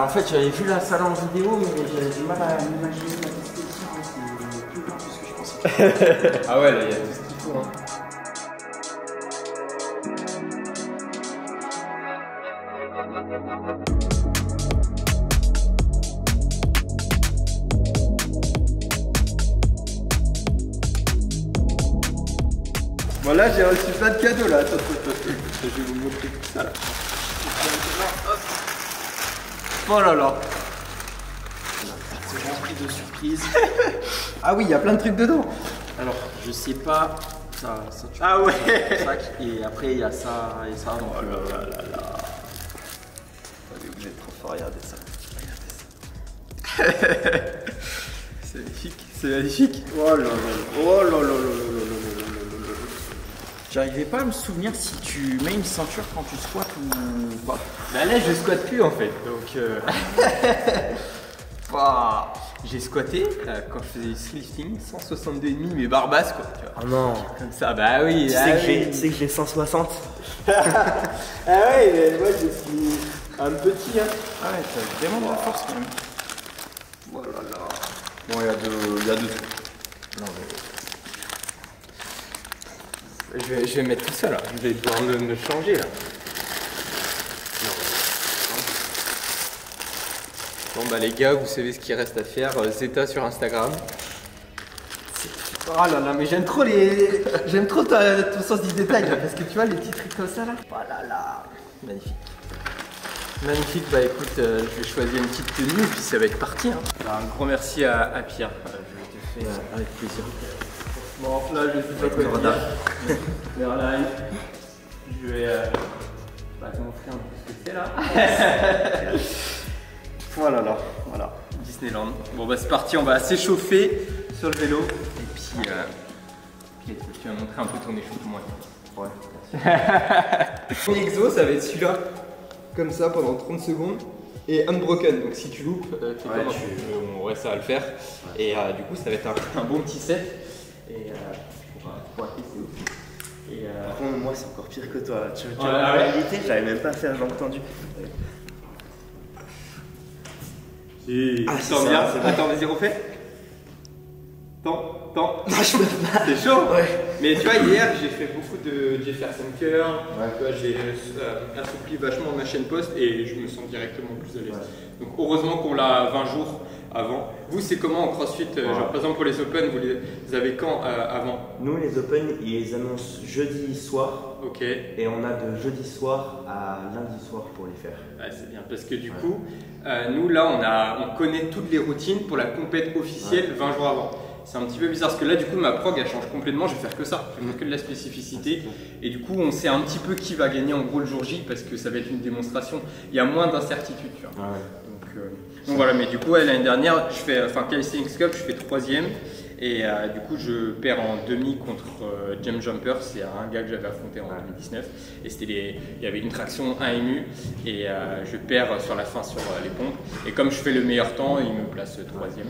En fait, j'avais vu la salle en vidéo, mais j'avais du mal à m'imaginer la tester ici. C'est plus grand que ce que je pensais. Ah ouais, là, il y a tout ce qu'il faut. Hein. Bon là j'ai reçu plein de cadeaux là, attends, je vais vous montrer tout ça là. Oh là là. C'est rempli de surprises. Ah oui, il y a plein de trucs dedans. Alors, je sais pas, ça tu Ah ouais. sac, et après il y a ça et ça. Donc, Oh là là là là. Allez, vous êtes trop fort, regardez ça. Regardez ça. C'est magnifique, c'est magnifique. Oh là là, oh là là là là là là là. J'arrivais pas à me souvenir si tu mets une ceinture quand tu squattes ou pas. Bah là je squatte plus en fait, donc bah, j'ai squatté quand je faisais du lifting 162,5 mais barre basse quoi, tu vois. Oh non. Comme ça, bah oui. Tu sais que j'ai 160. Ah ouais, mais moi je suis un petit hein. Ah ouais, t'as vraiment de la force quand même. Oh là là. Bon, il y a deux trucs. Non mais... Je vais mettre tout ça là, je vais devoir me changer là. Bon bah les gars, vous savez ce qu'il reste à faire, Zeta sur Instagram. Oh là là, mais j'aime trop ton sens du détail là, parce que tu vois les petits trucs comme ça là. Oh là là, magnifique. Magnifique, bah écoute, je vais choisir une petite tenue et puis ça va être parti. Hein. Alors, un gros merci à Pierre, je te fais avec plaisir. bon, là je sais pas quoi dire. Merline, je vais te montrer un peu ce que c'est là. Voilà là, voilà, Disneyland. Bon bah c'est parti, on va s'échauffer sur le vélo et puis tu vas montrer un peu ton échauffement. Ouais. Mon exo, ça va être celui-là, comme ça pendant 30 secondes. Et unbroken, donc si tu loupes, ouais, ça va le faire. Ouais. Et du coup, ça va être un bon petit set. Et pour tester aussi. Et par contre, moi, c'est encore pire que toi. Tu vois, la réalité, j'arrive même pas à faire jambes tendues. Si. Ah, Attends, bien. Attends, vas-y, refais. Attends. Non, je peux pas. C'est chaud. Ouais. Mais tu vois, hier, j'ai fait beaucoup de Jefferson Curl. Ouais. Tu vois, j'ai assoupli vachement ma chaîne post et je me sens directement plus à l'aise. Ouais. Donc, heureusement qu'on l'a 20 jours avant. Vous, c'est comment en CrossFit genre, par exemple, pour les Open, vous les avez quand avant? Nous, les Open, ils annoncent jeudi soir. Ok. Et on a de jeudi soir à lundi soir pour les faire. Ouais, c'est bien parce que du coup, nous là, on connaît toutes les routines pour la compète officielle 20 jours avant. C'est un petit peu bizarre parce que là, du coup, ma prog elle change complètement. Je vais faire que ça, je vais faire que de la spécificité. Et du coup, on sait un petit peu qui va gagner en gros le jour J parce que ça va être une démonstration. Il y a moins d'incertitude, tu vois. Donc voilà, mais du coup, l'année dernière, je fais, Calisthenics Cup, je fais 3e. Et du coup, je perds en demi contre James Jumper, c'est un gars que j'avais affronté en 2019. Et il y avait une traction 1 MU et je perds sur la fin sur les pompes. Et comme je fais le meilleur temps, il me place 3e.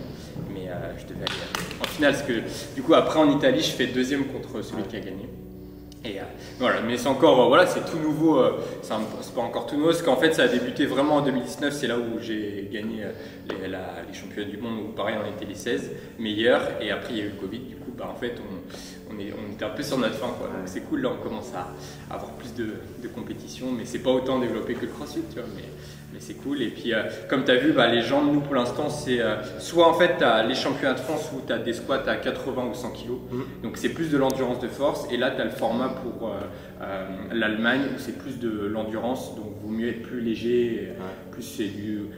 Mais je devais aller en finale parce que du coup, après en Italie, je fais 2e contre celui qui a gagné. Et voilà, mais c'est encore, voilà, c'est tout nouveau, c'est pas encore tout nouveau, parce qu'en fait ça a débuté vraiment en 2019, c'est là où j'ai gagné les championnats du monde, où pareil on était les 16 meilleurs, et après il y a eu le Covid, du coup bah, en fait on était un peu sur notre fin, quoi. Donc c'est cool, là on commence à avoir plus de compétition, mais c'est pas autant développé que le CrossFit, tu vois, mais c'est cool. Et puis comme tu as vu, bah, les jambes, nous pour l'instant c'est soit en fait tu as les championnats de France où tu as des squats à 80 ou 100 kg, donc c'est plus de l'endurance de force, et là tu as le format pour l'Allemagne où c'est plus de l'endurance, donc vaut mieux être plus léger, plus c'est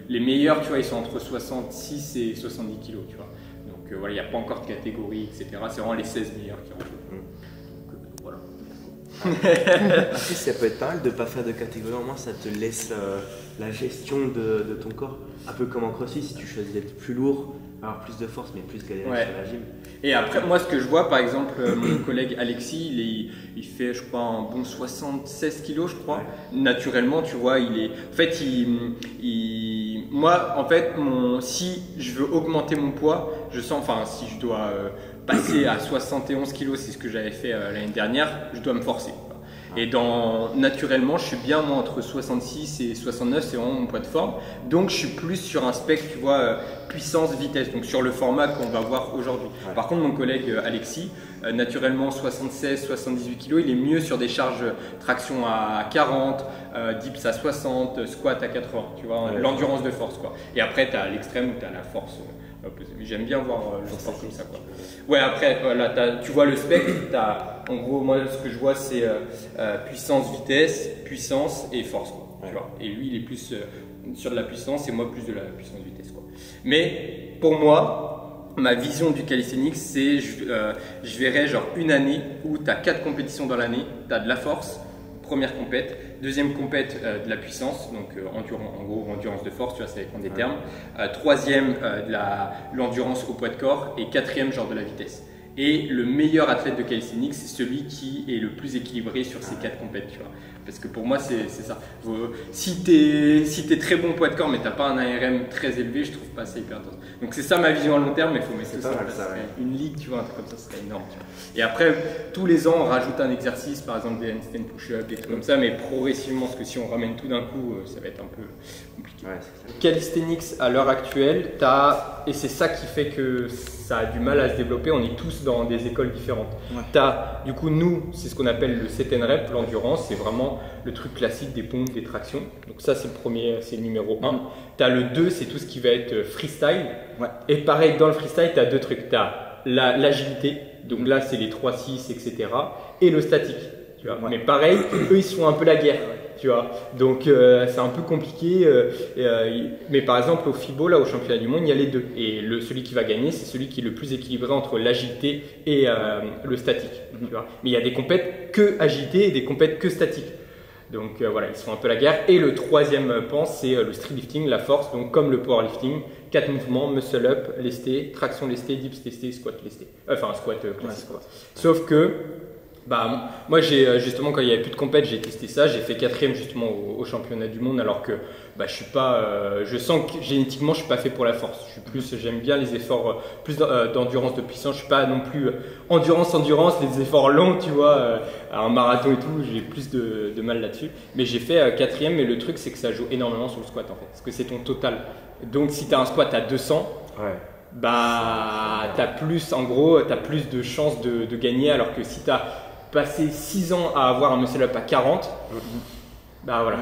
les meilleurs, tu vois, ils sont entre 66 et 70 kg, tu vois. Donc voilà, il n'y a pas encore de catégorie, etc. C'est vraiment les 16 meilleurs qui rentrent. Donc voilà. Après, ça peut être pas mal de ne pas faire de catégorie, au moins ça te laisse la gestion de ton corps. Un peu comme en CrossFit, si tu choisis d'être plus lourd, avoir plus de force mais plus galérer sur la gym. Et après, moi ce que je vois, par exemple, mon collègue Alexis, il fait je crois un bon 76 kg, je crois. Naturellement, tu vois, en fait, moi, en fait, si je veux augmenter mon poids, je sens, enfin, si je dois passer à 71 kg, c'est ce que j'avais fait l'année dernière, je dois me forcer. Et naturellement, je suis bien moi entre 66 et 69, c'est vraiment mon poids de forme. Donc je suis plus sur un spectre, tu vois, puissance, vitesse, donc sur le format qu'on va voir aujourd'hui. Ouais. Par contre, mon collègue Alexis, naturellement 76, 78 kg, il est mieux sur des charges traction à 40, dips à 60, squat à 80, tu vois, l'endurance de force quoi. Et après, tu as l'extrême où tu as la force. J'aime bien voir le sport comme ça quoi. Ouais, après voilà, tu vois le spectre, en gros moi ce que je vois c'est puissance, vitesse, puissance et force quoi, tu vois. Et lui il est plus sur de la puissance et moi plus de la puissance vitesse quoi. Mais pour moi, ma vision du calisthenics c'est je verrais genre une année où tu as 4 compétitions dans l'année, tu as de la force, première compète, deuxième compète de la puissance, donc en gros endurance de force, tu vois, ça dépend des termes, troisième de l'endurance au poids de corps et quatrième genre de la vitesse. Et le meilleur athlète de calisthenics, c'est celui qui est le plus équilibré sur ces 4 compètes, tu vois. Parce que pour moi, c'est ça. Si tu es très bon poids de corps, mais tu n'as pas un ARM très élevé, je trouve pas ça hyper intense. Donc c'est ça ma vision à long terme, mais il faut mettre ça en place. Une ligue, tu vois, un truc comme ça, ce serait énorme. Tu vois. Et après, tous les ans, on rajoute un exercice, par exemple des handstand push-up, des trucs comme ça, mais progressivement, parce que si on ramène tout d'un coup, ça va être un peu compliqué. Calisthenics, à l'heure actuelle, et c'est ça qui fait que ça a du mal à se développer, on est tous dans des écoles différentes. Du coup, nous, c'est ce qu'on appelle le set and rep, l'endurance, c'est vraiment le truc classique des pompes, des tractions. Donc ça, c'est le premier, c'est le numéro 1. Tu as le 2, c'est tout ce qui va être freestyle. Et pareil, dans le freestyle, tu as 2 trucs. Tu as l'agilité, donc là, c'est les 3-6, etc. Et le statique. Tu vois. Mais pareil, eux, ils se font un peu la guerre. Tu vois. Donc c'est un peu compliqué. Mais par exemple, au FIBO, là, au championnat du monde, il y a les 2. Et celui qui va gagner, c'est celui qui est le plus équilibré entre l'agilité et le statique. Tu vois. Mais il y a des compètes que agilité et des compètes que statique. Donc voilà, ils se font un peu la guerre. Et le troisième pan, c'est le street lifting, la force. Donc comme le powerlifting, 4 mouvements, muscle up, lesté, traction lesté, dips lesté, squat lesté. Enfin, squat classique. Quoi. Sauf que, moi, justement, quand il n'y avait plus de compète, j'ai testé ça. J'ai fait 4e justement au championnat du monde, alors que je suis pas. Je sens que génétiquement, je suis pas fait pour la force. J'aime bien les efforts plus d'endurance, de puissance. Je suis pas non plus endurance, les efforts longs, tu vois, un marathon et tout. J'ai plus de mal là-dessus. Mais j'ai fait 4e, mais le truc, c'est que ça joue énormément sur le squat en fait, parce que c'est ton total. Donc, si tu as un squat à 200. T'as plus, en gros, t'as plus de chances de gagner, alors que si t'as passé 6 ans à avoir un muscle up à 40, voilà.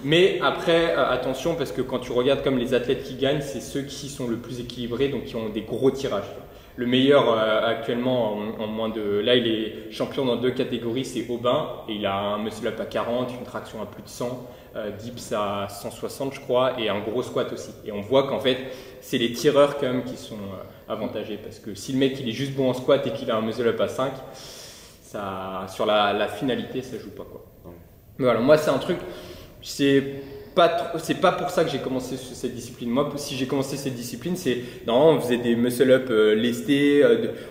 Mais après, attention, parce que quand tu regardes comme les athlètes qui gagnent, c'est ceux qui sont le plus équilibrés, donc qui ont des gros tirages. Le meilleur actuellement, en moins de. Là, il est champion dans 2 catégories, c'est Aubin, et il a un muscle up à 40, une traction à plus de 100. Dips à 160 je crois, et un gros squat aussi. Et on voit qu'en fait c'est les tireurs quand même qui sont avantagés, parce que si le mec il est juste bon en squat et qu'il a un muscle up à 5, ça, sur la finalité ça joue pas quoi. Mais voilà, moi c'est un truc, c'est pas pour ça que j'ai commencé cette discipline. Moi, si j'ai commencé cette discipline, on faisait des muscle-up lestés,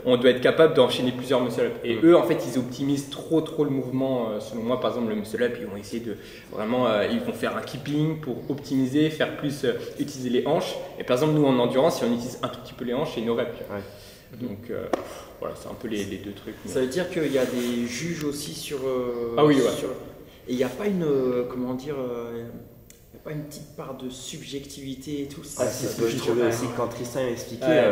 on doit être capable d'enchaîner plusieurs muscle-up. Et eux, en fait, ils optimisent trop le mouvement. Selon moi, par exemple, le muscle-up, ils vont essayer de vraiment, ils vont faire un keeping pour optimiser, faire plus, utiliser les hanches. Et par exemple, nous en endurance, si on utilise un tout petit peu les hanches, c'est nos reps. Donc voilà, c'est un peu les 2 trucs. Mais... Ça veut dire qu'il y a des juges aussi sur. Ah oui, ouais. Et il n'y a pas une, comment dire. Pas une petite part de subjectivité et tout ça. C'est ce que je trouvais aussi quand Tristan m'expliquait.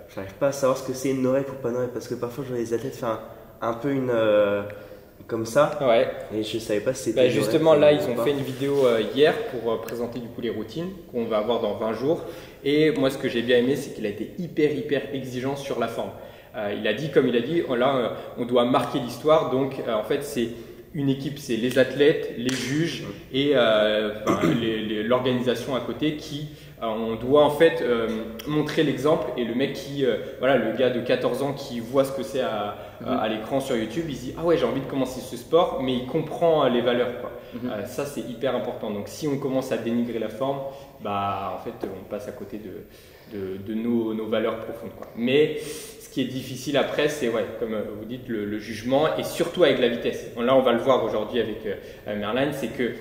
Je n'arrive pas à savoir ce que c'est une no-rep ou pas no-rep, parce que parfois je vois les athlètes faire un peu une comme ça. Et je savais pas si c'était. Justement là, ils ont fait une vidéo hier pour présenter du coup les routines qu'on va avoir dans 20 jours. Et moi, ce que j'ai bien aimé, c'est qu'il a été hyper exigeant sur la forme. Il a dit, là, on doit marquer l'histoire. Donc en fait, c'est une équipe, c'est les athlètes, les juges et l'organisation à côté qui, on doit en fait montrer l'exemple, et le mec qui, le gars de 14 ans qui voit ce que c'est à l'écran sur YouTube, il se dit « Ah ouais, j'ai envie de commencer ce sport », mais il comprend les valeurs, quoi. Ça, c'est hyper important. Donc si on commence à dénigrer la forme, en fait, on passe à côté de nos valeurs profondes, quoi. Mais ce qui est difficile après, c'est, comme vous dites, le jugement, et surtout avec la vitesse. Là, on va le voir aujourd'hui avec Merlin, c'est que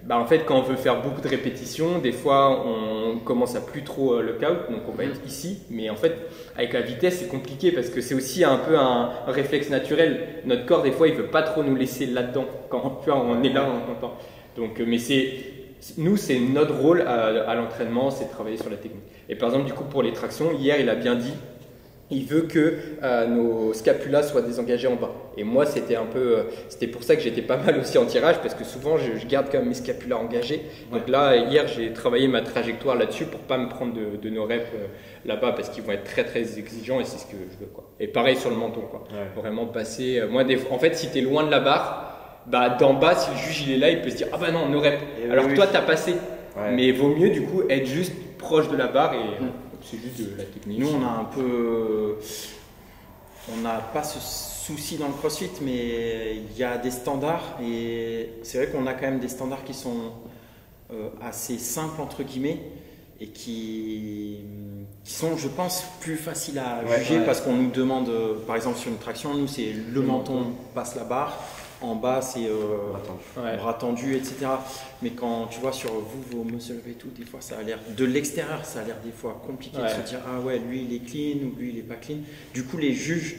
en fait, quand on veut faire beaucoup de répétitions, des fois, on commence à plus trop lock out, donc on va être ici. Mais en fait, avec la vitesse, c'est compliqué parce que c'est aussi un peu un réflexe naturel. Notre corps, des fois, il veut pas trop nous laisser là-dedans. Quand on est là, on est content. Donc, mais nous, c'est notre rôle à l'entraînement, c'est de travailler sur la technique. Et par exemple, du coup, pour les tractions, hier, il a bien dit, il veut que nos scapulas soient désengagés en bas. Et moi, c'était pour ça que j'étais pas mal aussi en tirage, parce que souvent, je garde quand même mes scapulas engagés. Donc là, hier, j'ai travaillé ma trajectoire là-dessus pour pas me prendre de nos reps là-bas, parce qu'ils vont être très très exigeants et c'est ce que je veux, quoi. Et pareil sur le menton, quoi. Ouais. Vraiment passer. En fait, si tu es loin de la barre, d'en bas, si le juge il est là, il peut se dire ah bah non, nos reps. Alors que toi, tu as passé. Ouais. Mais vaut mieux du coup être juste proche de la barre et. C'est juste de la technique. Nous, on n'a pas ce souci dans le CrossFit, mais il y a des standards et c'est vrai qu'on a quand même des standards qui sont assez simples entre guillemets et qui sont, je pense, plus faciles à juger parce qu'on nous demande, par exemple sur une traction, nous c'est le menton passe la barre. En bas, c'est bras tendu, etc. Mais quand tu vois sur vos muscle up et tout, des fois, ça a l'air de l'extérieur, ça a l'air des fois compliqué de se dire ah ouais, lui il est clean ou lui il est pas clean. Du coup, les juges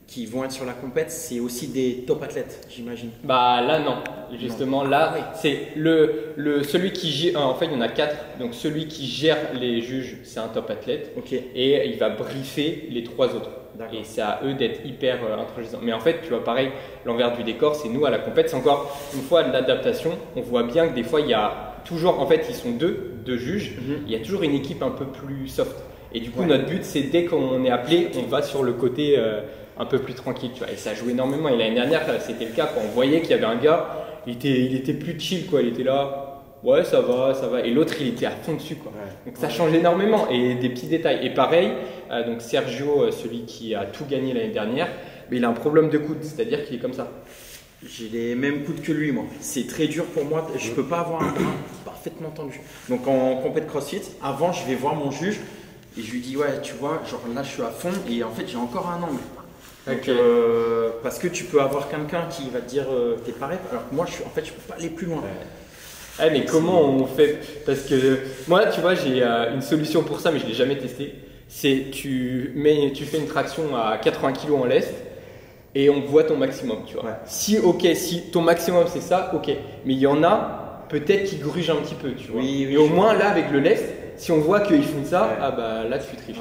qui vont être sur la compète, c'est aussi des top athlètes, j'imagine. Là non, justement là, c'est celui qui gère. En fait, il y en a 4. Donc celui qui gère les juges, c'est un top athlète. Et il va briefer les 3 autres. Et c'est à eux d'être hyper intransigeants. Mais en fait, tu vois, pareil, l'envers du décor, c'est nous à la compète. C'est encore une fois de l'adaptation. On voit bien que des fois, il y a toujours, en fait, ils sont deux juges. Il y a toujours une équipe un peu plus soft. Et du coup, notre but, c'est dès qu'on est appelé, on va sur le côté un peu plus tranquille. Tu vois. Et ça joue énormément. Et l'année dernière, c'était le cas quand on voyait qu'il y avait un gars, il était plus chill, quoi. Il était là. Ouais, ça va. Et l'autre, il était à fond dessus, quoi. Donc ça change énormément et des petits détails. Et pareil, donc Sergio, celui qui a tout gagné l'année dernière, mais il a un problème de coude, c'est-à-dire qu'il est comme ça. J'ai les mêmes coudes que lui, moi. C'est très dur pour moi. Je peux pas avoir un bras parfaitement tendu. Donc en compète CrossFit, avant, je vais voir mon juge et je lui dis ouais, tu vois, genre là, je suis à fond et en fait, j'ai encore un angle. Donc, parce que tu peux avoir quelqu'un qui va te dire t'es pareil, alors que moi, je peux pas aller plus loin. Mais comment on fait? Parce que moi, tu vois, j'ai une solution pour ça, mais je ne l'ai jamais testé. C'est tu fais une traction à 80 kg en lest et on voit ton maximum, tu vois. Si ton maximum c'est ça, ok. Mais il y en a peut-être qui grugent un petit peu, tu vois. Et au moins là, avec le lest, si on voit qu'ils font ça, là tu triches.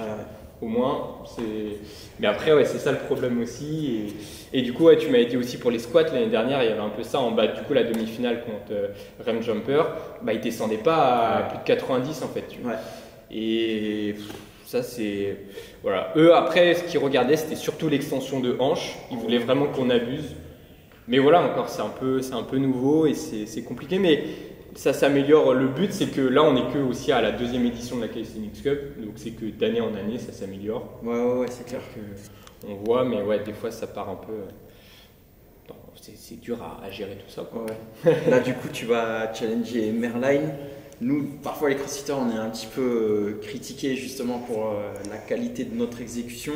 Au moins, c'est. Mais après, c'est ça le problème aussi. Et du coup, tu m'avais dit aussi pour les squats l'année dernière, il y avait un peu ça en bas. Du coup, la demi-finale contre Rem Jumper, il descendait pas à plus de 90 en fait. Tu vois. Et ça, c'est. Voilà. Eux, après, ce qu'ils regardaient, c'était surtout l'extension de hanche. Ils voulaient vraiment qu'on abuse. Mais voilà, encore, c'est un peu nouveau et c'est compliqué. Mais ça s'améliore. Le but, c'est que là, on est que aussi à la 2e édition de la Calisthenics Cup. Donc, c'est que d'année en année, ça s'améliore. Ouais, c'est clair. On voit, mais des fois, ça part un peu. C'est dur à gérer tout ça, quoi. Là, du coup, tu vas challenger Merline. Nous, parfois, les crossfitters, on est un petit peu critiqués justement pour la qualité de notre exécution.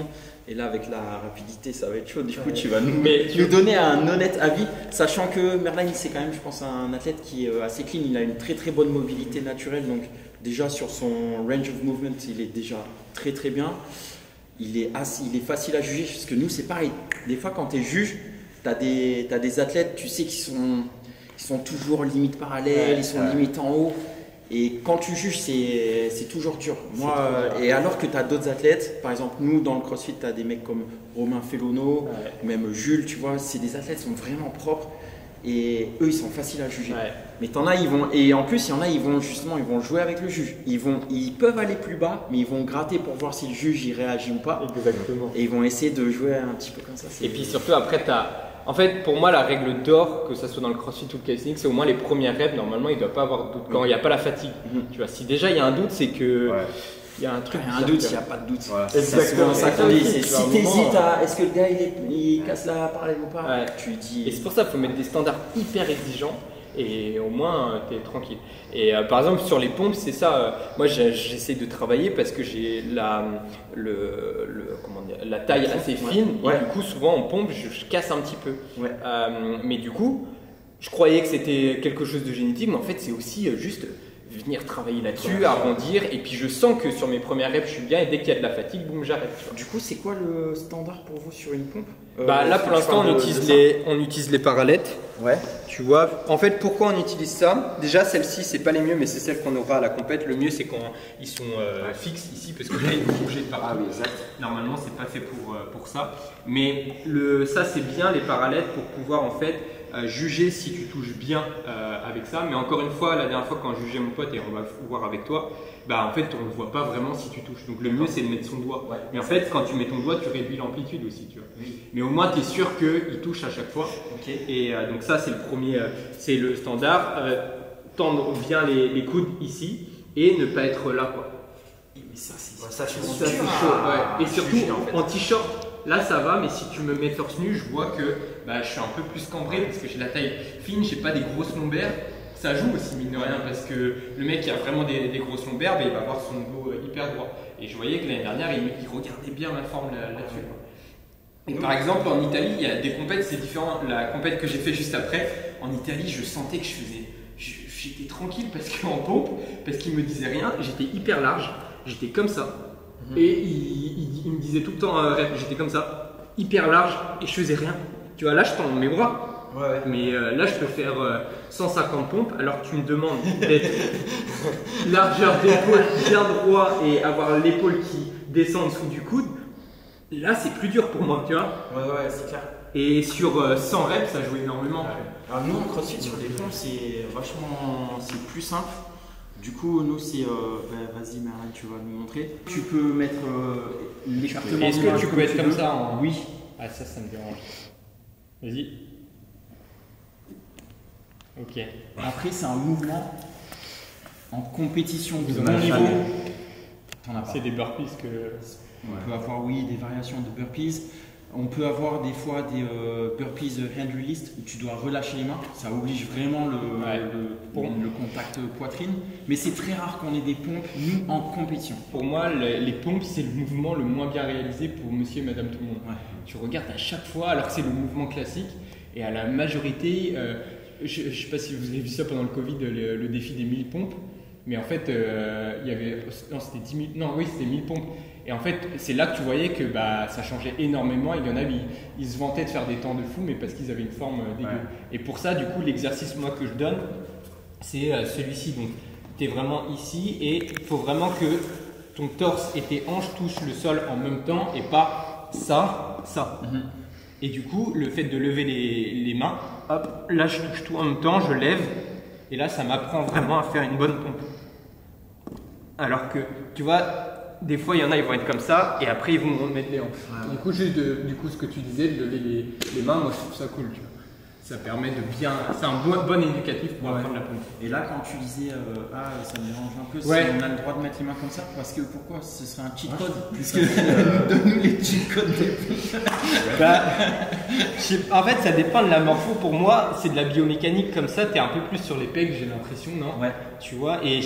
Et là, avec la rapidité, ça va être chaud. Du coup, tu vas nous donner un honnête avis, sachant que Merline, c'est quand même, je pense, un athlète qui est assez clean. Il a une très très bonne mobilité naturelle. Donc, déjà sur son range of movement, il est déjà très très bien. Il est facile à juger, parce que nous, c'est pareil. Des fois, quand tu es juge, tu as des athlètes, tu sais qu'ils sont toujours limite parallèle, ils sont limite en haut. Et quand tu juges, c'est toujours dur. Et alors que tu as d'autres athlètes, par exemple, nous dans le CrossFit, tu as des mecs comme Romain Fellono, même Jules, tu vois, c'est des athlètes qui sont vraiment propres et eux, ils sont faciles à juger. Mais t'en as, et en plus, il y en a, ils vont jouer avec le juge. Ils peuvent aller plus bas, mais ils vont gratter pour voir si le juge il réagit ou pas. Exactement. Et ils vont essayer de jouer un petit peu comme ça. Et puis surtout, après, en fait, pour moi, la règle d'or, que ça soit dans le CrossFit ou le calisthenics, c'est au moins les premières reps. Normalement, il ne doit pas avoir de doute. Quand il n'y a pas la fatigue, tu vois, si déjà il y a un doute, c'est que il y a un truc. Il y a un doute, il n'y a pas de doute. Exactement. Ça qu'on dit. Si tu hésites à est-ce que le gars il casse la parallèle ou pas, tu dis. Et c'est pour ça qu'il faut mettre des standards hyper exigeants. Et au moins, tu es tranquille. Et par exemple, sur les pompes, c'est ça. Moi, j'essaie de travailler parce que j'ai la taille assez fine. Et du coup, souvent, en pompe, je casse un petit peu. Mais du coup, je croyais que c'était quelque chose de génétique, mais en fait c'est aussi juste venir travailler là-dessus, arrondir, et puis je sens que sur mes premières reps je suis bien, et dès qu'il y a de la fatigue, boum, j'arrête. Du coup, c'est quoi le standard pour vous sur une pompe? Là pour l'instant on utilise les parallettes. Ouais. Tu vois, en fait pourquoi on utilise ça? Déjà celles-ci c'est pas les mieux, mais c'est celles qu'on aura à la compète. Le mieux c'est quand ils sont fixes ici, parce que là ils vont bouger de partout. Ah oui, exact. Normalement c'est pas fait pour ça. Mais ça c'est bien les parallettes pour pouvoir en fait juger si tu touches bien avec ça. Mais encore une fois, la dernière fois quand je jugeais mon pote et on va voir avec toi, en fait on ne voit pas vraiment si tu touches. Donc le mieux c'est de mettre son doigt. Ouais. Mais en fait quand tu mets ton doigt tu réduis l'amplitude aussi, tu vois. Oui. Mais au moins tu es sûr qu'il touche à chaque fois. Okay. Et donc ça c'est le premier, c'est le standard. Tendre bien les coudes ici et ne pas être là quoi. Mais ça c'est chaud. Ouais. Et surtout en t-shirt. Là ça va, mais si tu me mets torse nu, je vois que je suis un peu plus cambré parce que j'ai la taille fine, j'ai pas des grosses lombaires. Ça joue aussi mine de rien parce que le mec qui a vraiment des grosses lombaires, il va avoir son dos hyper droit. Et je voyais que l'année dernière, il regardait bien ma forme là-dessus. Et par exemple en Italie, il y a des compètes, c'est différent. La compète que j'ai fait juste après, en Italie, je sentais que j'étais tranquille parce qu'en pompe, parce qu'il me disait rien, j'étais hyper large, j'étais comme ça. Et il me disait tout le temps, j'étais comme ça, hyper large et je faisais rien. Tu vois, là je tends mes bras, mais là je peux faire 150 pompes alors que tu me demandes d'être largeur d'épaule bien droit et avoir l'épaule qui descend en dessous du coude. Là c'est plus dur pour moi, tu vois. Ouais, c'est clair. Et sur 100 reps, ça joue énormément. Alors nous en CrossFit sur les pompes c'est plus simple. Du coup, nous, c'est. Vas-y, Merlin, tu vas nous montrer. Tu peux mettre l'écartement. Est-ce que tu peux être comme ça Oui. Ah, ça me dérange. Vas-y. Ok. Après, c'est un mouvement en compétition de mon niveau. C'est des burpees que. On peut avoir, des variations de burpees. On peut avoir des fois des burpees hand released où tu dois relâcher les mains. Ça oblige vraiment le contact poitrine. Mais c'est très rare qu'on ait des pompes, nous, en compétition. Pour moi, les pompes, c'est le mouvement le moins bien réalisé pour monsieur et madame tout le monde. Ouais. Tu regardes à chaque fois, alors que c'est le mouvement classique. Et à la majorité, je ne sais pas si vous avez vu ça pendant le Covid, le défi des 1000 pompes. Mais en fait, il y avait. Non, c'était 10 000. Non, oui, c'était 1000 pompes. Et en fait, c'est là que tu voyais que ça changeait énormément. Il y en a, ils se vantaient de faire des temps de fou, mais parce qu'ils avaient une forme dégueu. Ouais. Et pour ça, du coup, l'exercice moi que je donne, c'est celui-ci. Donc, tu es vraiment ici et il faut vraiment que ton torse et tes hanches touchent le sol en même temps et pas ça. Mm-hmm. Et du coup, le fait de lever les mains, hop, là, je touche tout en même temps, je lève. Et là, ça m'apprend vraiment à faire une bonne pompe. Alors que, tu vois, des fois, il y en a, ils vont être comme ça, et après, ils vont mettre les hanches. Ouais. Du coup, ce que tu disais, de lever les mains, moi, je trouve ça cool, tu vois. Ça permet de bien... C'est un bon éducatif pour apprendre la pompe. Et là, quand tu disais, ça me dérange un peu, si on a le droit de mettre les mains comme ça, parce que pourquoi? Ce serait un cheat code? Puisque donne-nous les cheat codes en fait, ça dépend de la morpho. Pour moi, c'est de la biomécanique comme ça, t'es un peu plus sur les pecs, j'ai l'impression, non? Ouais. Tu vois, et...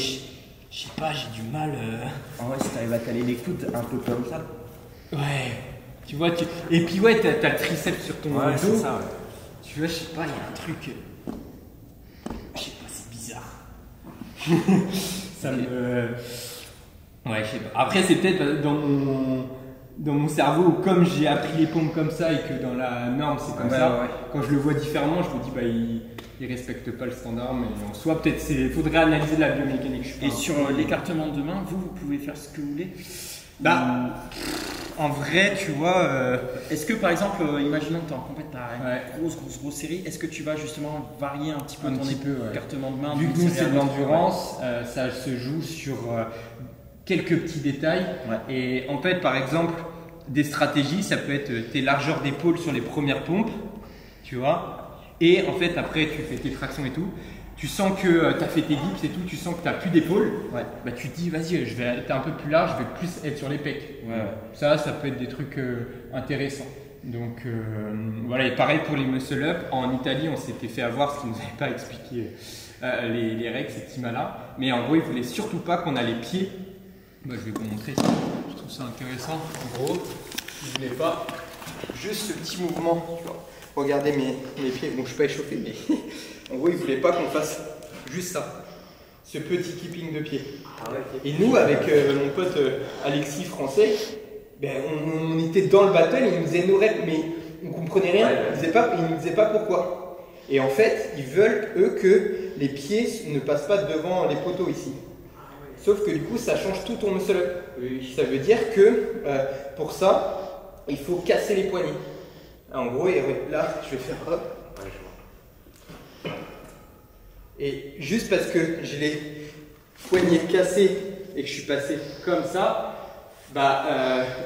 Je sais pas, j'ai du mal. En vrai, si t'arrives à caler les coudes un peu comme ça. Ouais. Tu vois, et puis t'as le triceps sur ton dos. C'est ça, ouais. Tu vois, je sais pas, il y a un truc. Je sais pas, c'est bizarre. Ça me. Ouais, je sais pas. Après, c'est peut-être dans mon cerveau où, comme j'ai appris les pompes comme ça et que dans la norme c'est comme ça, quand je le vois différemment, je me dis, il respecte pas le standard, mais en soi, peut-être il faudrait analyser la biomécanique. Et sur l'écartement de main, vous pouvez faire ce que vous voulez. En vrai, tu vois. Est-ce que par exemple, imaginons que tu es en compète, tu as une grosse série, est-ce que tu vas justement varier un petit peu ton écartement de main? Vu que nous c'est de l'endurance, ça se joue sur quelques petits détails. Ouais. Et en fait, par exemple, des stratégies, ça peut être tes largeurs d'épaule sur les premières pompes, tu vois. Et en fait, après, tu fais tes tractions et tout. Tu sens que tu as fait tes dips et tout, tu sens que tu n'as plus d'épaule. Ouais. Tu te dis, vas-y, je vais être un peu plus large, je vais plus être sur les pecs. Ouais. Ça peut être des trucs intéressants. Donc voilà, et pareil pour les muscle-up. En Italie, on s'était fait avoir parce qu'ils ne nous avaient pas expliqué les règles, ces teams-là. Mais en gros, ils ne voulaient surtout pas qu'on a les pieds. Je vais vous montrer ça. Je trouve ça intéressant. En gros, ils ne voulaient pas juste ce petit mouvement, tu vois. Regardez mes pieds, bon je suis pas échauffé, mais en gros ils voulaient pas qu'on fasse juste ça, ce petit keeping de pied. Et nous avec mon pote Alexis français, ben, on était dans le battle et ils nous disaient nos règles, mais on comprenait rien, ils nous disaient pas pourquoi. Et en fait, ils veulent eux que les pieds ne passent pas devant les poteaux ici. Sauf que du coup, ça change tout ton muscle up. Ça veut dire que pour ça, il faut casser les poignets. En gros, là, je vais faire hop. Et juste parce que j'ai les poignets cassés et que je suis passé comme ça, bah,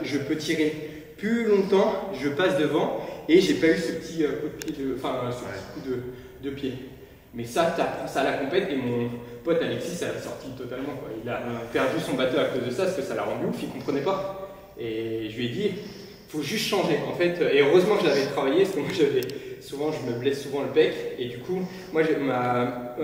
je peux tirer plus longtemps, je passe devant et j'ai pas eu ce petit coup de pied, ce petit coup de pied. Mais ça, tu apprends ça à la compète et mon pote Alexis, ça l'a sorti totalement, quoi. Il a perdu son bateau à cause de ça parce que ça l'a rendu ouf, il comprenait pas. Et je lui ai dit, faut juste changer en fait. Et heureusement que je l'avais travaillé parce que moi je me blesse souvent le pec et du coup, moi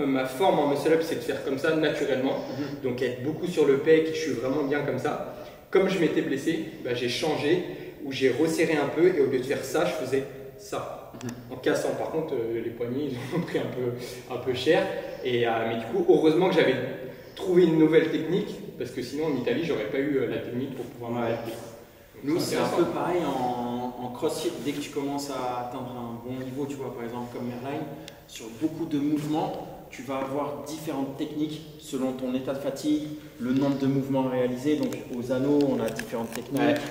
ma forme en muscle up c'est de faire comme ça naturellement. Donc être beaucoup sur le pec, je suis vraiment bien comme ça. Comme je m'étais blessé, bah, j'ai changé où j'ai resserré un peu et au lieu de faire ça, je faisais ça. En cassant, par contre, les poignets ils ont pris un peu cher. Mais du coup, heureusement que j'avais trouvé une nouvelle technique parce que sinon en Italie, j'aurais pas eu la technique pour pouvoir m'adapter. Nous, c'est un peu pareil en crossfit. Dès que tu commences à atteindre un bon niveau, tu vois, par exemple comme Merline, sur beaucoup de mouvements, tu vas avoir différentes techniques selon ton état de fatigue, le nombre de mouvements réalisés. Donc aux anneaux, on a différentes techniques.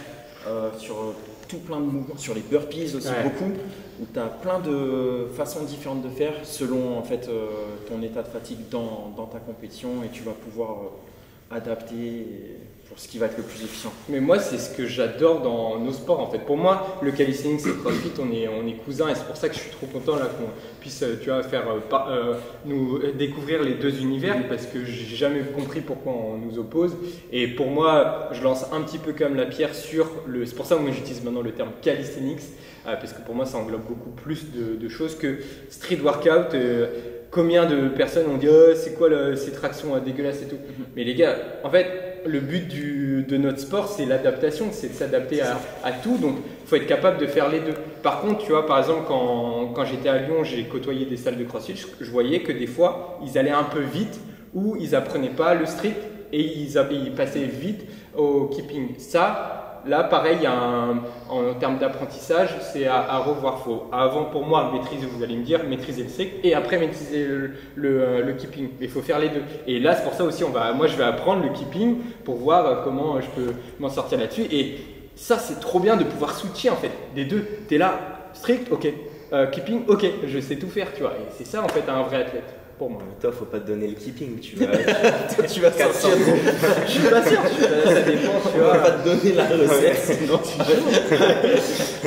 Sur tout plein de mouvements, sur les burpees aussi beaucoup, où tu as plein de façons différentes de faire selon en fait ton état de fatigue dans ta compétition et tu vas pouvoir adapter pour ce qui va être le plus efficient. Mais moi, c'est ce que j'adore dans nos sports en fait. Pour moi, le calisthenics et le crossfit, on est cousins et c'est pour ça que je suis trop content là qu'on puisse faire nous découvrir les deux univers parce que j'ai jamais compris pourquoi on nous oppose. Et pour moi, je lance un petit peu comme la pierre sur le. C'est pour ça que moi j'utilise maintenant le terme calisthenics parce que pour moi ça englobe beaucoup plus de choses que street workout. Combien de personnes ont dit oh, c'est quoi ces tractions dégueulasses et tout. Mais les gars, en fait, le but de notre sport, c'est l'adaptation, c'est de s'adapter à tout. Donc, il faut être capable de faire les deux. Par contre, tu vois, par exemple, quand j'étais à Lyon, j'ai côtoyé des salles de CrossFit, je voyais que des fois, ils allaient un peu vite ou ils apprenaient pas le street et ils passaient vite au keeping. Ça, là, pareil, en termes d'apprentissage, c'est à revoir. Faut avant, pour moi, maîtriser, vous allez me dire, maîtriser le strict et après maîtriser le keeping. Il faut faire les deux. Et là, c'est pour ça aussi, moi, je vais apprendre le keeping pour voir comment je peux m'en sortir là-dessus. Et ça, c'est trop bien de pouvoir switcher en fait des deux. Tu es là, strict, ok. Keeping, ok, je sais tout faire, tu vois. Et c'est ça en fait un vrai athlète. Pour moi. Toi, faut pas te donner le keeping, tu vas tu vas sortir. Je suis pas sûr, ça dépend. Tu vas pas te donner la recette, sinon tu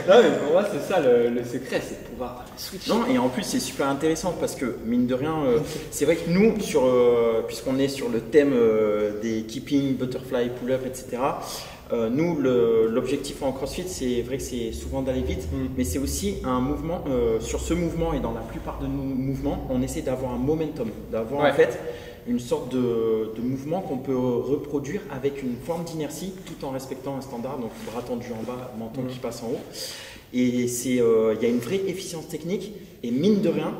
Non, mais pour moi, c'est ça le secret, c'est de pouvoir switcher. Non, et en plus, c'est super intéressant parce que, mine de rien, c'est vrai que nous, puisqu'on est sur le thème des keeping, butterfly, pull-up, etc., nous, l'objectif en CrossFit, c'est vrai que c'est souvent d'aller vite, mais c'est aussi un mouvement. Sur ce mouvement et dans la plupart de nos mouvements, on essaie d'avoir un momentum, d'avoir en fait une sorte de mouvement qu'on peut reproduire avec une forme d'inertie tout en respectant un standard, donc bras tendu en bas, menton qui passe en haut. Et il y a une vraie efficience technique et mine de rien,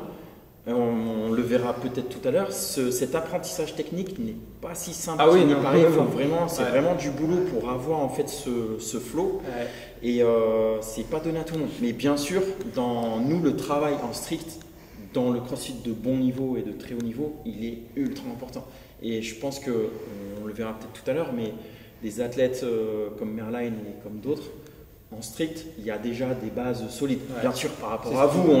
on le verra peut-être tout à l'heure, cet apprentissage technique n'est pas si simple qu'il n'y paraît. C'est vraiment du boulot pour avoir en fait ce flow et c'est pas donné à tout le monde. Mais bien sûr, dans nous, le travail en strict, dans le CrossFit de bon niveau et de très haut niveau, il est ultra important. Et je pense que, on le verra peut-être tout à l'heure, mais des athlètes comme Merline et comme d'autres, en strict, il y a déjà des bases solides. Bien sûr, par rapport à vous,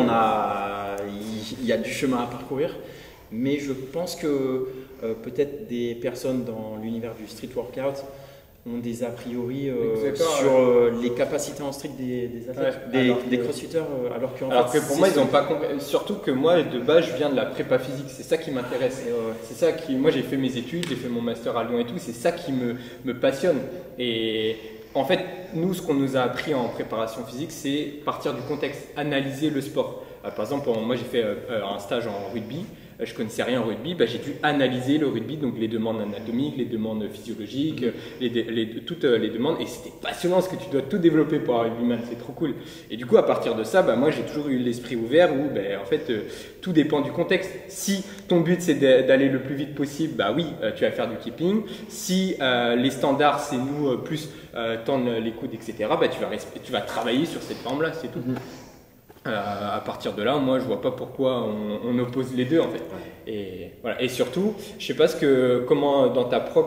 il y a du chemin à parcourir. Mais je pense que peut-être des personnes dans l'univers du street workout ont des a priori sur les capacités en strict des athlètes, des crossfitters, alors que pour moi, ils n'ont pas compris. Surtout que moi, de base, je viens de la prépa physique. C'est ça qui m'intéresse. C'est ça qui. Moi, j'ai fait mes études, j'ai fait mon master à Lyon et tout. C'est ça qui me passionne. Et en fait, nous, ce qu'on nous a appris en préparation physique, c'est partir du contexte, analyser le sport. Par exemple, moi, j'ai fait un stage en rugby. je connaissais rien au rugby, j'ai dû analyser le rugby, donc les demandes anatomiques, les demandes physiologiques, toutes les demandes, et c'était passionnant parce que tu dois tout développer pour un rugbyman, c'est trop cool. Et du coup, à partir de ça, moi j'ai toujours eu l'esprit ouvert où en fait tout dépend du contexte. Si ton but c'est d'aller le plus vite possible, oui, tu vas faire du keeping. Si les standards c'est nous plus tendre les coudes, etc., tu vas travailler sur cette forme-là, c'est tout. À partir de là, moi je vois pas pourquoi on oppose les deux en fait. Et voilà. Et surtout, je sais pas comment dans ta prog,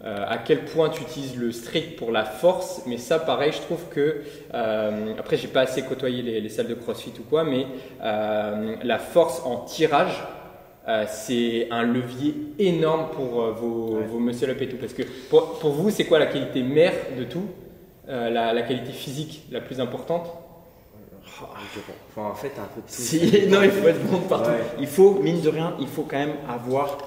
à quel point tu utilises le strict pour la force, mais ça pareil, je trouve que après j'ai pas assez côtoyé les salles de CrossFit ou quoi, mais la force en tirage, c'est un levier énorme pour vos muscle up et tout, parce que pour vous c'est quoi la qualité mère de tout, la qualité physique la plus importante? En fait, un peu de non, il faut être bon partout. Ouais. Il faut, mine de rien, il faut quand même avoir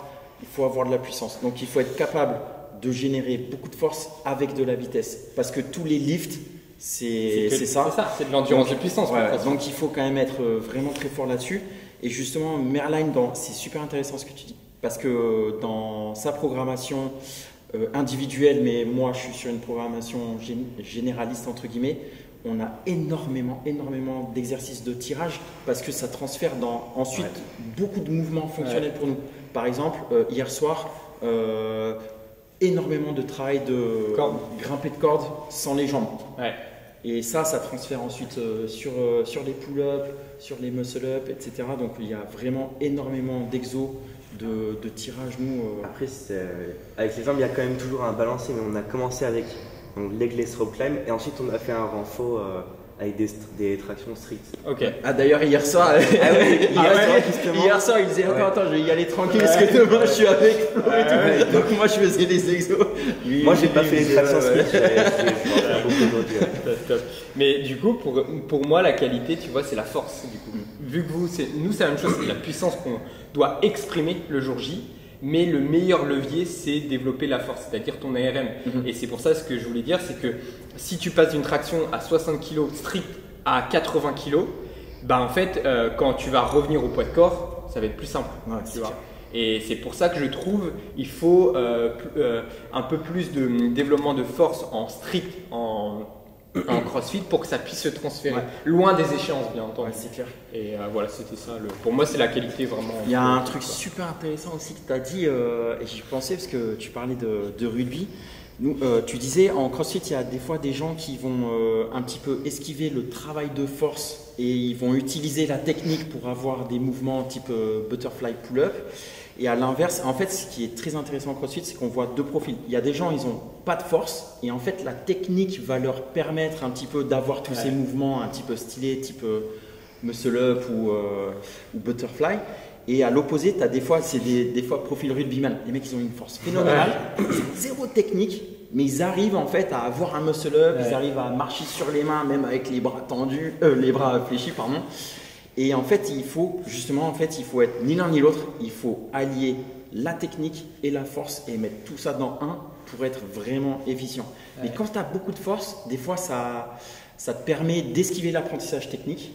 de la puissance. Donc il faut être capable de générer beaucoup de force avec de la vitesse. Parce que tous les lifts, c'est ça. C'est ça, c'est de l'endurance de puissance. Donc il faut quand même être vraiment très fort là-dessus. Et justement, Merline, c'est super intéressant ce que tu dis. Parce que dans sa programmation individuelle, mais moi je suis sur une programmation généraliste entre guillemets, on a énormément d'exercices de tirage parce que ça transfère ensuite beaucoup de mouvements fonctionnels pour nous. Par exemple, hier soir, énormément de travail de grimper de corde sans les jambes. Ouais. Et ça transfère ensuite sur les pull-ups, sur les muscle-up, etc. Donc il y a vraiment énormément d'exos, de tirage. Après, avec les jambes, il y a quand même toujours un balancier, mais on a commencé avec legless rope climb et ensuite on a fait un renfort avec des tractions strictes. Ok. D'ailleurs hier soir, hier soir il disait attends je vais y aller tranquille parce que demain je suis avec Flo et tout. Donc moi je faisais les exos. Moi j'ai pas fait les tractions strictes. Mais du coup pour moi la qualité tu vois c'est la force du coup. Vu que nous c'est la même chose, c'est la puissance qu'on doit exprimer le jour J. Mais le meilleur levier, c'est développer la force, c'est-à-dire ton ARM. Et c'est pour ça, ce que je voulais dire, c'est que si tu passes d'une traction à 60 kg strict à 80 kg, en fait, quand tu vas revenir au poids de corps, ça va être plus simple. Tu vois. Et c'est pour ça que je trouve qu'il faut un peu plus de développement de force en strict, en CrossFit pour que ça puisse se transférer loin des échéances, bien entendu. C'est clair. Et voilà, c'était ça. Pour moi, c'est la qualité vraiment. Il y a un truc super intéressant aussi que tu as dit, et j'y pensais parce que tu parlais de rugby. Tu disais en CrossFit, il y a des fois des gens qui vont un petit peu esquiver le travail de force et ils vont utiliser la technique pour avoir des mouvements type butterfly pull-up. Et à l'inverse, en fait, ce qui est très intéressant en CrossFit, c'est qu'on voit deux profils. Il y a des gens, ils n'ont pas de force et en fait, la technique va leur permettre un petit peu d'avoir tous ces mouvements un petit peu stylés, type muscle-up ou butterfly. Et à l'opposé, tu as des fois, c'est des fois profil rugbyman. Les mecs, ils ont une force phénoménale, zéro technique, mais ils arrivent en fait à avoir un muscle-up, ils arrivent à marcher sur les mains, même avec les bras tendus, les bras fléchis, pardon. Et en fait, il faut être ni l'un ni l'autre. Il faut allier la technique et la force et mettre tout ça dans un pour être vraiment efficient. Mais quand tu as beaucoup de force, des fois, ça te permet d'esquiver l'apprentissage technique.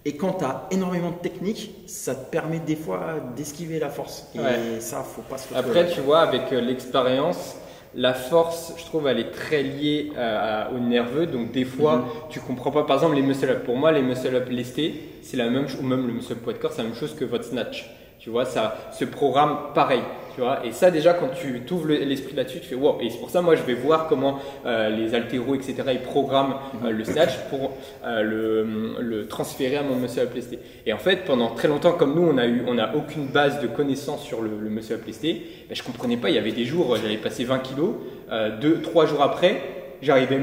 Et quand tu as énormément de technique, ça te permet des fois d'esquiver la force. Et ça, faut pas se le faire. Après, tu vois, avec l'expérience, la force, je trouve, elle est très liée au nerveux. Donc, des fois, tu comprends pas. Par exemple, les muscle-up. Pour moi, les muscle-up lestés, c'est la même chose, ou même le muscle poids de corps, c'est la même chose que votre snatch. Tu vois, ça se programme pareil. Tu vois, et ça, déjà, quand tu t'ouvres l'esprit là-dessus, tu fais wow. Et c'est pour ça, moi, je vais voir comment les haltéros, etc., ils programment le snatch pour le transférer à mon muscle-up lesté. Et en fait, pendant très longtemps, comme nous, on n'a aucune base de connaissances sur le muscle-up lesté, je comprenais pas. Il y avait des jours, j'avais passé 20 kilos, 2-3 jours après, j'arrivais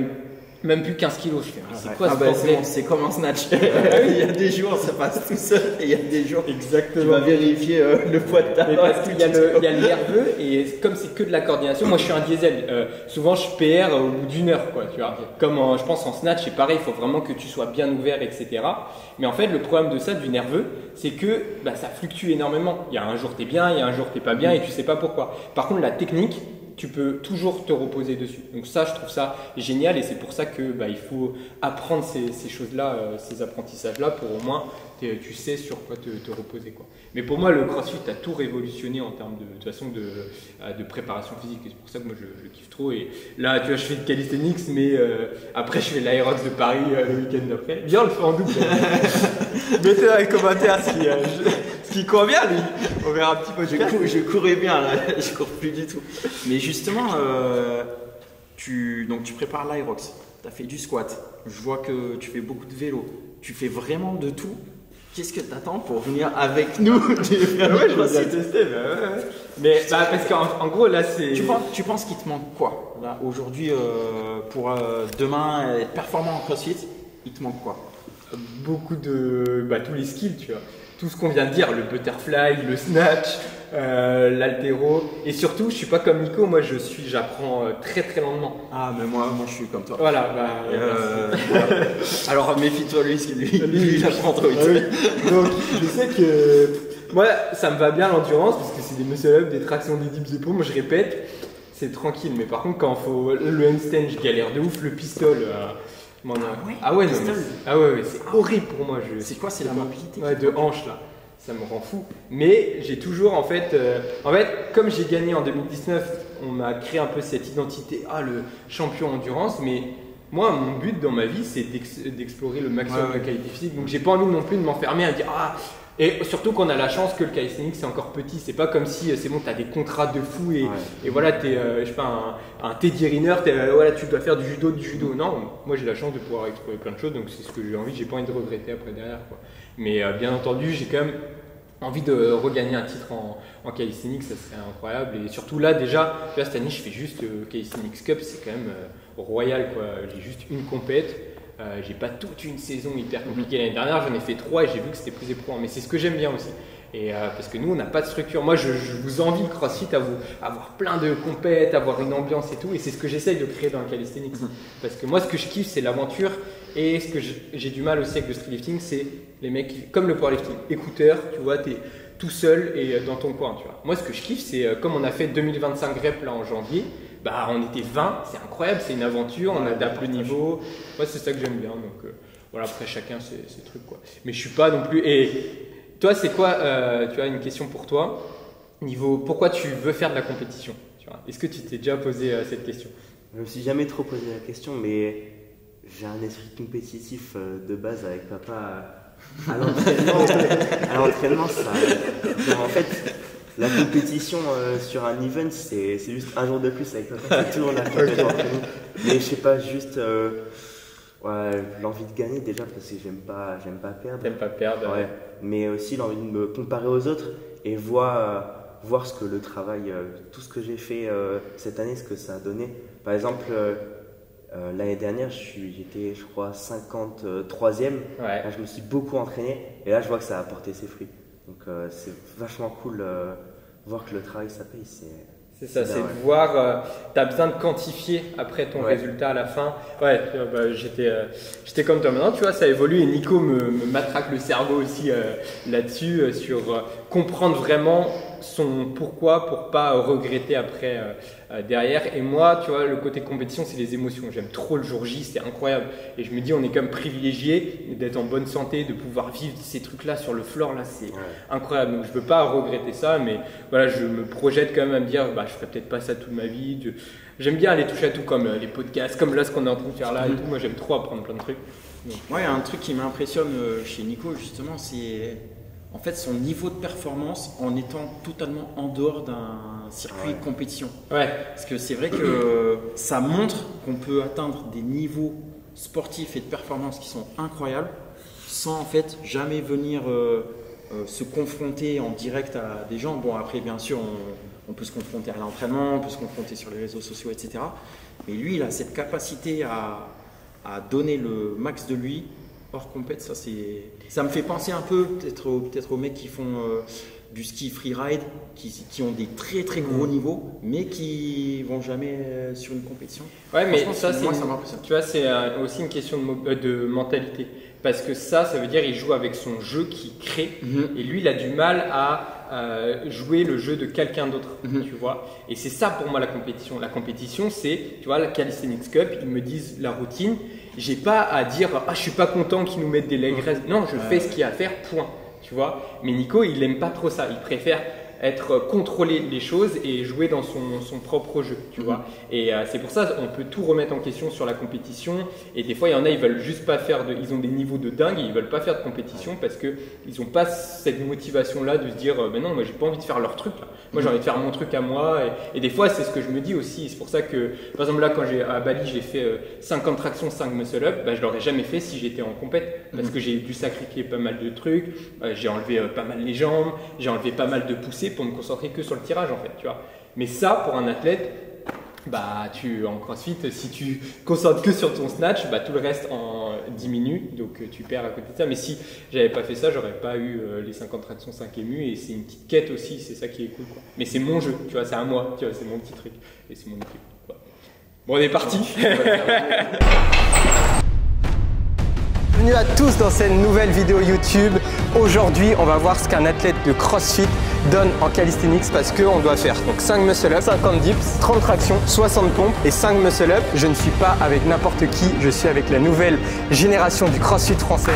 même plus 15 kilos. Je fais, c'est quoi ce bordel ? C'est comme un snatch. Il y a des jours, ça passe tout seul, et il y a des jours, exactement. Tu vas vérifier le poids de ta main. Parce qu'il y a le nerveux, et comme c'est que de la coordination, moi je suis un diesel. Souvent je PR au bout d'une heure, quoi, tu vois. Comme je pense en snatch, c'est pareil, il faut vraiment que tu sois bien ouvert, etc. Mais en fait, le problème de ça, du nerveux, c'est que ça fluctue énormément. Il y a un jour t'es bien, il y a un jour t'es pas bien, et tu sais pas pourquoi. Par contre, la technique, tu peux toujours te reposer dessus. Donc ça, je trouve ça génial et c'est pour ça que il faut apprendre ces choses-là, ces apprentissages-là pour au moins tu sais sur quoi te reposer, quoi. Mais pour moi, le CrossFit a tout révolutionné en termes de façon de préparation physique. Et c'est pour ça que moi je kiffe trop. Et là, tu vois, je fais de calisthenics, mais après je fais l'Aerox de Paris le week-end d'après. Viens, on le fait en double. Mettez dans les commentaires ce qui court bien, lui. On verra un petit peu. Je courais bien là, je cours plus du tout. Mais justement, tu prépares l'Aerox. Tu as fait du squat. Je vois que tu fais beaucoup de vélo. Tu fais vraiment de tout. Qu'est-ce que tu attends pour venir avec nous? Ouais, je vais tester. Mais parce qu'en gros, là, c'est. Tu penses qu'il te manque quoi là aujourd'hui pour demain être performant en CrossFit? Il te manque quoi? Beaucoup de. Tous les skills, tu vois. Tout ce qu'on vient de dire, le butterfly, le snatch, l'altéro. Et surtout, je suis pas comme Nico, moi j'apprends très très lentement. Ah, mais moi je suis comme toi. Voilà. Voilà. Alors méfie-toi, lui il apprend trop vite. Donc je sais que moi ça me va bien l'endurance parce que c'est des muscle-up, des tractions, des dips épaules. Moi je répète, c'est tranquille. Mais par contre, quand il faut le handstand, je galère de ouf. Le pistol. C'est horrible pour moi. C'est quoi? C'est la mobilité de hanche là. Ça me rend fou. Mais j'ai toujours en fait, comme j'ai gagné en 2019, on m'a créé un peu cette identité, le champion endurance. Mais moi, mon but dans ma vie, c'est d'explorer le maximum de qualité physique. Donc j'ai pas envie non plus de m'enfermer à dire et surtout qu'on a la chance que le calisthenics c'est encore petit, c'est pas comme si c'est bon, tu as des contrats de fou et voilà, tu es je sais pas, un Teddy Riner, tu dois faire du judo. Non, moi j'ai la chance de pouvoir explorer plein de choses, donc c'est ce que j'ai envie, j'ai pas envie de regretter après derrière, quoi. Mais bien entendu, j'ai quand même envie de regagner un titre en calisthenics, ça serait incroyable. Et surtout là, déjà cette année, je fais juste Calisthenics Cup, c'est quand même royal, quoi. J'ai juste une compète. J'ai pas toute une saison hyper compliquée l'année dernière, j'en ai fait 3 et j'ai vu que c'était plus éprouvant, mais c'est ce que j'aime bien aussi. Et parce que nous on n'a pas de structure. Moi je vous envie le CrossFit à vous avoir plein de compètes, avoir une ambiance et tout, et c'est ce que j'essaye de créer dans le calisthenics. Parce que moi ce que je kiffe c'est l'aventure, et ce que j'ai du mal aussi avec le streetlifting, c'est les mecs comme le powerlifting, écouteurs, tu vois, t'es tout seul et dans ton coin, tu vois. Moi ce que je kiffe c'est comme on a fait 2025 reps là en janvier. On était 20, c'est incroyable, c'est une aventure, on adapte le niveau. Moi, c'est ça que j'aime bien. Donc, voilà, après, chacun ses trucs, quoi. Mais je suis pas non plus. Et toi, c'est quoi, tu as une question pour toi, pourquoi tu veux faire de la compétition, tu vois? Est-ce que tu t'es déjà posé cette question? Je me suis jamais trop posé la question, mais j'ai un esprit compétitif de base avec papa à l'entraînement. Ça. Donc, en fait. La compétition sur un event, c'est juste un jour de plus avec papa, c'est toujours la compétition. Mais je sais pas, juste l'envie de gagner déjà parce que j'aime pas perdre. T'aimes pas perdre. Ouais. Mais aussi l'envie de me comparer aux autres et voir ce que le travail, tout ce que j'ai fait cette année, ce que ça a donné. Par exemple, l'année dernière, j'étais, je crois, 53e. Ouais. Là, je me suis beaucoup entraîné et là, je vois que ça a apporté ses fruits. Donc c'est vachement cool voir que le travail ça paye. C'est ça, c'est de voir, tu as besoin de quantifier après ton résultat à la fin. Ouais, j'étais comme toi maintenant, tu vois, ça évolue et Nico me matraque le cerveau aussi là-dessus, sur comprendre vraiment son pourquoi pour pas regretter après derrière. Et moi, tu vois, le côté compétition, c'est les émotions. J'aime trop le jour J, c'est incroyable. Et je me dis, on est quand même privilégié d'être en bonne santé, de pouvoir vivre ces trucs-là sur le floor, là, c'est incroyable. Donc, je veux pas regretter ça, mais voilà, je me projette quand même à me dire, je ferai peut-être pas ça toute ma vie. J'aime bien aller toucher à tout, comme les podcasts, comme là, ce qu'on est en train de faire là et tout. Moi, j'aime trop apprendre plein de trucs. Donc, un truc qui m'impressionne chez Nico, justement, c'est en fait son niveau de performance en étant totalement en dehors d'un circuit de compétition. Ouais. Parce que c'est vrai que ça montre qu'on peut atteindre des niveaux sportifs et de performance qui sont incroyables sans en fait jamais venir se confronter en direct à des gens. Bon, après bien sûr on peut se confronter à l'entraînement, on peut se confronter sur les réseaux sociaux, etc. Mais lui, il a cette capacité à donner le max de lui hors compète. Ça me fait penser un peu peut-être aux mecs qui font du ski freeride qui ont des très très gros niveaux, mais qui vont jamais sur une compétition. Ouais, mais ça m'impressionne. Tu vois, c'est aussi une question de mentalité. Parce que ça veut dire qu'il joue avec son jeu qu'il crée. Et lui, il a du mal à jouer le jeu de quelqu'un d'autre, tu vois. Et c'est ça pour moi la compétition. La compétition, c'est, tu vois, la Calisthenics Cup, ils me disent la routine. J'ai pas à dire, je suis pas content qu'ils nous mettent des leg raises. Non, je fais ce qu'il y a à faire, point. Tu vois. Mais Nico, il aime pas trop ça. Il préfère contrôler les choses et jouer dans son propre jeu, tu vois. Et c'est pour ça on peut tout remettre en question sur la compétition. Et des fois, il y en a, ils veulent juste pas faire ils ont des niveaux de dingue et ils veulent pas faire de compétition parce que ils ont pas cette motivation-là de se dire, ben non, moi j'ai pas envie de faire leur truc là. Moi j'ai envie de faire mon truc à moi. Et des fois, c'est ce que je me dis aussi. C'est pour ça que, par exemple là, quand à Bali, j'ai fait 50 tractions, 5 muscle-up, je l'aurais jamais fait si j'étais en compète parce que j'ai dû sacrifier pas mal de trucs. J'ai enlevé pas mal les jambes, j'ai enlevé pas mal de poussées pour me concentrer que sur le tirage en fait, tu vois. Mais ça, pour un athlète, en CrossFit, si tu concentres que sur ton snatch, tout le reste diminue, donc tu perds à côté de ça. Mais si j'avais pas fait ça, j'aurais pas eu les 50 tractions 5 émus et c'est une petite quête aussi, c'est ça qui est cool, quoi. Mais c'est mon jeu, tu vois, c'est à moi, tu vois, c'est mon petit truc et c'est mon équipe, quoi. Bon, on est parti. Bienvenue à tous dans cette nouvelle vidéo YouTube. Aujourd'hui, on va voir ce qu'un athlète de CrossFit donne en calisthenics parce qu'on doit faire donc 5 muscle-up, 50 dips, 30 tractions, 60 pompes et 5 muscle-up. Je ne suis pas avec n'importe qui, je suis avec la nouvelle génération du CrossFit français.